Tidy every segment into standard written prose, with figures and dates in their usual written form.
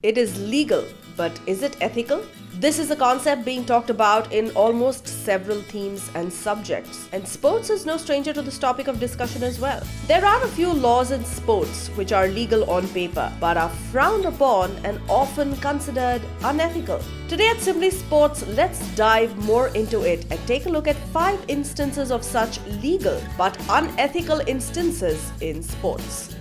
It is legal, but is it ethical? This is a concept being talked about in almost several themes and subjects, and sports is no stranger to this topic of discussion as well. There are a few laws in sports which are legal on paper, but are frowned upon and often considered unethical. Today at Simbly Sports, let's dive more into it and take a look at 5 instances of such legal but unethical instances in sports.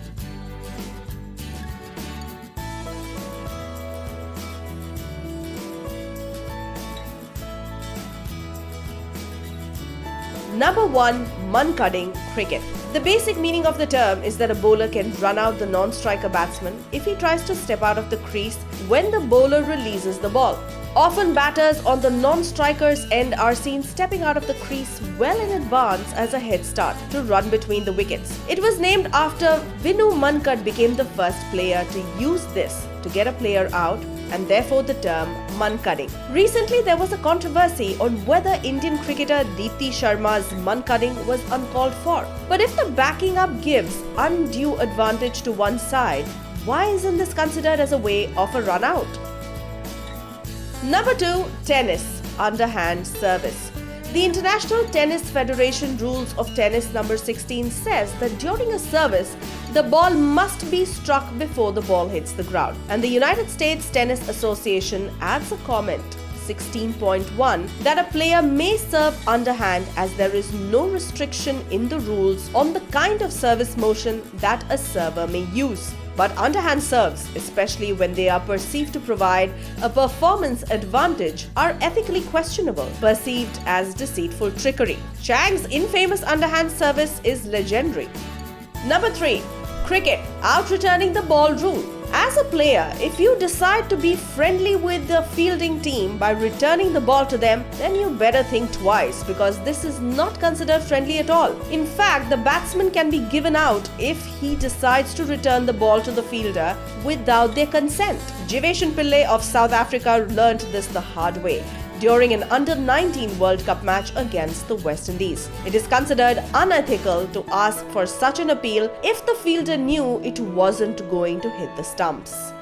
Number 1. Mankading cricket. The basic meaning of the term is that a bowler can run out the non-striker batsman if he tries to step out of the crease when the bowler releases the ball. Often batters on the non-striker's end are seen stepping out of the crease well in advance as a head start to run between the wickets. It was named after Mankad became the first player to use this to get a player out, and therefore the term Mankading. Recently, there was a controversy on whether Indian cricketer Deepti Sharma's Mankading was uncalled for. But if the backing up gives undue advantage to one side, why isn't this considered as a way of a run out? Number 2. Tennis. Underhand service. The International Tennis Federation Rules of Tennis number 16 says that during a service, the ball must be struck before the ball hits the ground. And the United States Tennis Association adds a comment, 16.1, that a player may serve underhand as there is no restriction in the rules on the kind of service motion that a server may use. But underhand serves, especially when they are perceived to provide a performance advantage, are ethically questionable, perceived as deceitful trickery. Chang's infamous underhand service is legendary. Number 3. Cricket. Out-returning the ball rule. As a player, if you decide to be friendly with the fielding team by returning the ball to them, then you better think twice, because this is not considered friendly at all. In fact, the batsman can be given out if he decides to return the ball to the fielder without their consent. Jiveshan Pillai of South Africa learnt this the hard way during an Under-19 World Cup match against the West Indies. It is considered unethical to ask for such an appeal if the fielder knew it wasn't going to hit the stumps.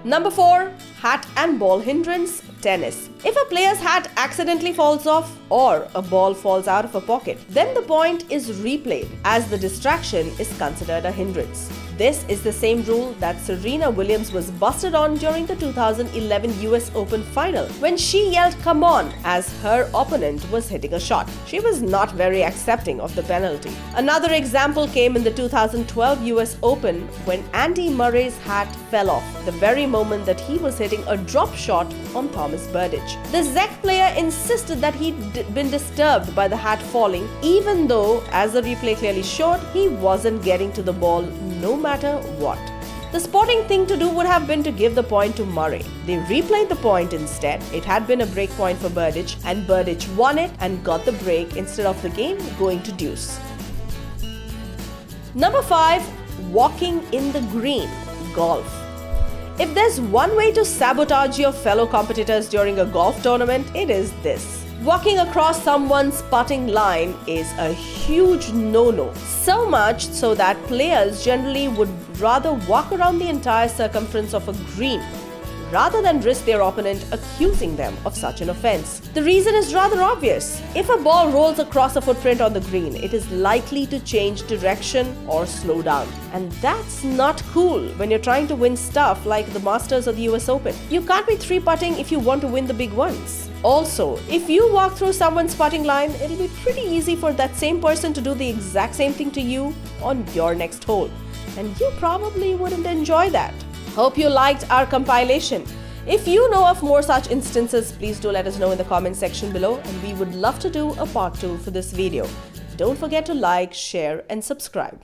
Number 4. Hat and ball hindrance. Tennis. If a player's hat accidentally falls off or a ball falls out of a pocket, then the point is replayed as the distraction is considered a hindrance. This is the same rule that Serena Williams was busted on during the 2011 US Open final when she yelled "come on" as her opponent was hitting a shot. She was not very accepting of the penalty. Another example came in the 2012 US Open when Andy Murray's hat fell off the very moment that he was hitting a drop shot on Thomas Burditch. The Czech player insisted that he'd been disturbed by the hat falling, even though, as the replay clearly showed, he wasn't getting to the ball no matter what. The sporting thing to do would have been to give the point to Murray. They replayed the point instead. It had been a break point for Burditch, and Burditch won it and got the break instead of the game going to deuce. Number 5. Walking in the green. Golf. If there's one way to sabotage your fellow competitors during a golf tournament, it is this. Walking across someone's putting line is a huge no-no. So much so that players generally would rather walk around the entire circumference of a green rather than risk their opponent accusing them of such an offense. The reason is rather obvious. If a ball rolls across a footprint on the green, it is likely to change direction or slow down. And that's not cool when you're trying to win stuff like the Masters or the US Open. You can't be 3-putting if you want to win the big ones. Also, if you walk through someone's putting line, it'll be pretty easy for that same person to do the exact same thing to you on your next hole. And you probably wouldn't enjoy that. Hope you liked our compilation. If you know of more such instances, please do let us know in the comment section below, and we would love to do a part 2 for this video. Don't forget to like, share, and subscribe.